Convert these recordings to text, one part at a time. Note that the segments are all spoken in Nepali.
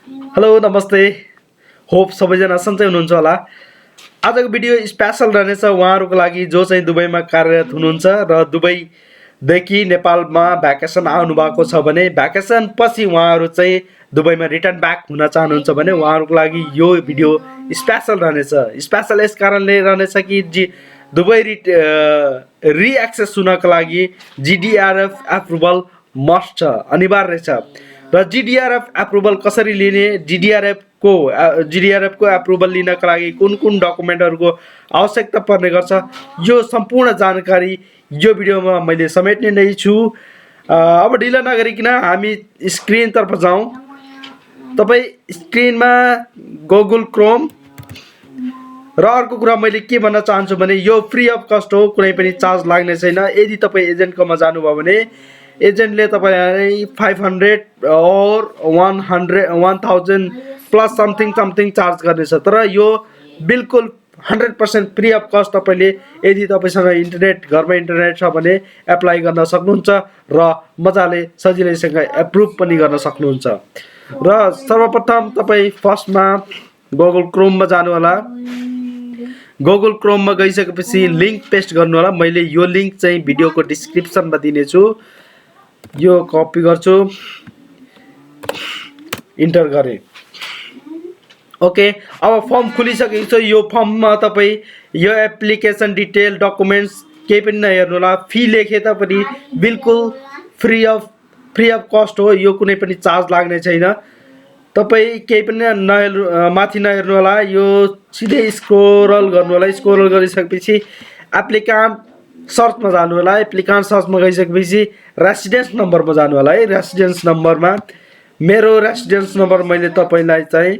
हेलो नमस्ते होप सबैजना सन्चै हुनुहुन्छ होला। आजको भिडियो स्पेशल रहनेछ उहाँहरूको लागि जो चाहिँ दुबईमा कार्यरत हुनुहुन्छ र दुबईदेखि नेपालमा भ्याकेसन आउनुभएको छ भने भ्याकेसन पछि उहाँहरू चाहिँ दुबईमा रिटर्न ब्याक हुन चाहनुहुन्छ भने उहाँहरूको लागि यो भिडियो स्पेशल रहनेछ। स्पेशल यस कारणले रहनेछ कि दुबई रिएक्सेस हुनको लागि GDRF एप्रुभल मस्ट छ, अनिवार्य छ। र GDRF एप्रुभल कसरी लिने, GDRF को एप्रुभल लिनका लागि कुन कुन डकुमेन्टहरूको आवश्यकता पर्ने गर्छ, यो सम्पूर्ण जानकारी यो भिडियोमा मैले समेट्ने नै छु। अब ढिला नगरिकन हामी स्क्रिनतर्फ जाउँ। तपाईँ स्क्रिनमा गुगल क्रोम र अर्को कुरा मैले के भन्न चाहन्छु भने यो फ्री अफ कस्ट हो, कुनै पनि चार्ज लाग्ने छैन। यदि तपाईँ एजेन्टकोमा जानुभयो भने एजेन्टले तपाईँलाई 500 और 1000 प्लस समथिङ चार्ज गर्नेछ। तर यो बिल्कुल 100% फ्री अफ कस्ट। तपाईँले यदि तपाईँसँग इन्टरनेट, घरमा इन्टरनेट छ भने एप्लाई गर्न सक्नुहुन्छ र मजाले सजिलैसँग एप्रुभ पनि गर्न सक्नुहुन्छ। र सर्वप्रथम तपाईँ फर्स्टमा गुगल क्रोममा जानु होला। गुगल क्रोममा गइसकेपछि लिङ्क पेस्ट गर्नु होला। मैले यो लिङ्क चाहिँ भिडियोको डिस्क्रिप्सनमा दिनेछु। यो कपी गर्छु, इन्टर गरेँ। ओके, अब फर्म खुलिसकेको छ। यो फर्ममा तपाईँ यो एप्लिकेसन डिटेल, डकुमेन्ट्स केही पनि नहेर्नु होला। फी लेखे तापनि बिल्कुल फ्री अफ कस्ट हो, यो कुनै पनि चार्ज लाग्ने छैन। तपाईँ केही पनि माथि नहेर्नु होला। यो सिधै स्क्रोल गर्नु होला। स्क्रोल गरिसकेपछि एप्लिकान्ट सर्चमा जानु होला। एप्लिकान्ट सर्चमा गइसकेपछि रेसिडेन्स नम्बरमा जानु होला। है, रेसिडेन्स नम्बरमा मेरो रेसिडेन्स नम्बर मैले तपाईँलाई चाहिँ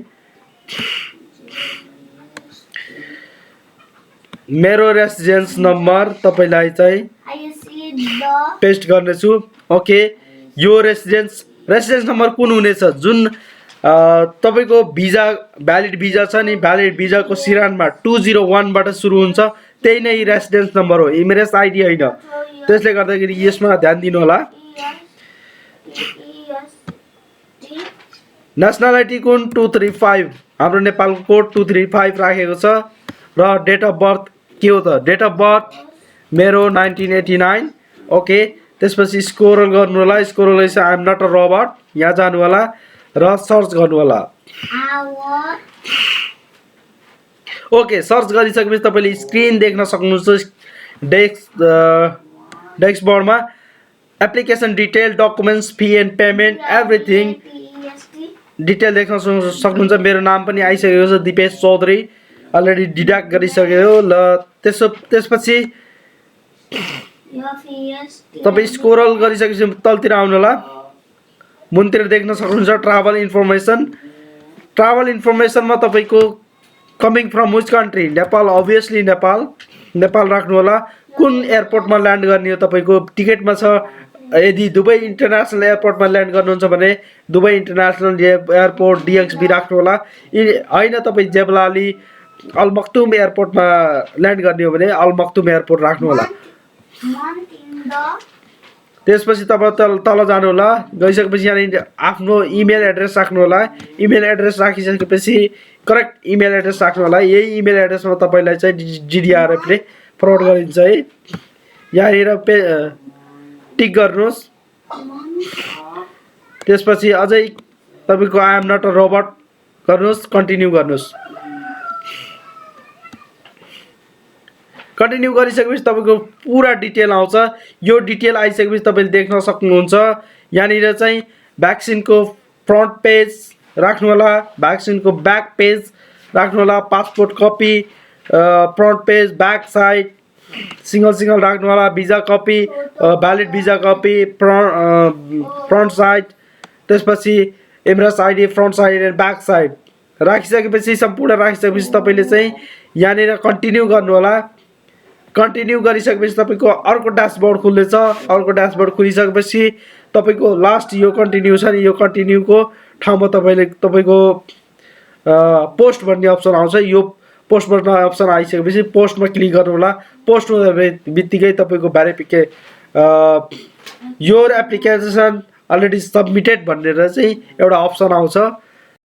पेस्ट गर्नेछु। ओके, यो रेसिडेन्स नम्बर कुन हुनेछ, जुन तपाईँको भिजा भ्यालिड भिजा छ नि, भ्यालिड भिजाको सिरानमा 201बाट सुरु हुन्छ, त्यही नै रेसिडेन्स नम्बर हो, इमिरेट्स आइडी होइन। त्यसले गर्दाखेरि यसमा ध्यान दिनु होला। नेसनालिटी कुन 235, हाम्रो नेपालको कोड 235 राखेको छ। र डेट अफ बर्थ के हो त, डेट अफ बर्थ मेरो 1989। ओके, त्यसपछि स्क्रोल गर्नु होला। स्क्रोल गरेपछि I am not a robot, यहाँ जानु होला र सर्च गर्नु होला। ओके, सर्च गरिसकेपछि तपाईँले स्क्रिन देख्न सक्नुहुन्छ। डेस्कबोर्डमा application detail, documents, fee and payment, everything detail देख्न सक्नुहुन्छ। मेरो नाम पनि आइसकेको छ, दिपेश चौधरी, अलरेडी डिडक्ट गरिसक्यो। ल त्यसपछि तपाईँ स्क्रोल गरिसकेपछि तलतिर आउनु होला। मुनतिर देख्न सक्नुहुन्छ ट्राभल इन्फर्मेसन। ट्राभल इन्फर्मेसनमा तपाईँको coming from which country, Nepal, obviously Nepal राख्नु होला। कुन एयरपोर्टमा ल्यान्ड गर्ने हो तपाईँको टिकटमा छ। यदि दुबई इन्टरनेसनल एयरपोर्टमा ल्यान्ड गर्नुहुन्छ भने दुबई इन्टरनेसनल एयरपोर्ट DXB राख्नु होला। होइन तपाईँ जेबलाली अल मक्तुम एयरपोर्टमा ल्यान्ड गर्ने हो भने अल मक्तुम एयरपोर्ट राख्नु होला। त्यसपछि तपाईँ तल जानु होला। गइसकेपछि यहाँनिर आफ्नो इमेल एड्रेस राख्नु होला। इमेल एड्रेस राखिसकेपछि करेक्ट इमेल एड्रेस राख्नु होला। यही इमेल एड्रेसमा तपाईँलाई चाहिँ GDRF ले फरवर्ड गरिन्छ। है, यहाँनिर टिक गर्नुहोस्। त्यसपछि अझै तपाईँको I am not a robot गर्नुहोस्, कन्टिन्यू गर्नुहोस्। कन्टिन्यू गरिसकेपछि तपाईँको पुरा डिटेल आउँछ। यो डिटेल आइसकेपछि तपाईँले देख्न सक्नुहुन्छ। यहाँनिर चाहिँ भ्याक्सिनको फ्रन्ट पेज राख्नु होला, भ्याक्सिनको ब्याक पेज राख्नु होला, passport copy front page, back side single राख्नु होला, visa copy, valid visa copy front side, त्यसपछि Emirates ID front side and back side राखिसकेपछि सम्पूर्ण राखिसकेपछि तपाईँले चाहिँ यहाँनिर कन्टिन्यू गर्नु होला। कन्टिन्यू गरिसकेपछि तपाईँको अर्को ड्यासबोर्ड खुल्नेछ। अर्को ड्यासबोर्ड खुलिसकेपछि तपाईँको लास्ट यो कन्टिन्यू छ नि, यो कन्टिन्यूको ठाउँमा तपाईँको पोस्ट भन्ने अप्सन आउँछ। यो पोस्ट भन्ने अप्सन आइसकेपछि पोस्टमा क्लिक गर्नु होला। पोस्ट हुँदा बित्तिकै तपाईँको योर एप्लिकेसन अलरेडी सबमिटेड भनेर चाहिँ एउटा अप्सन आउँछ।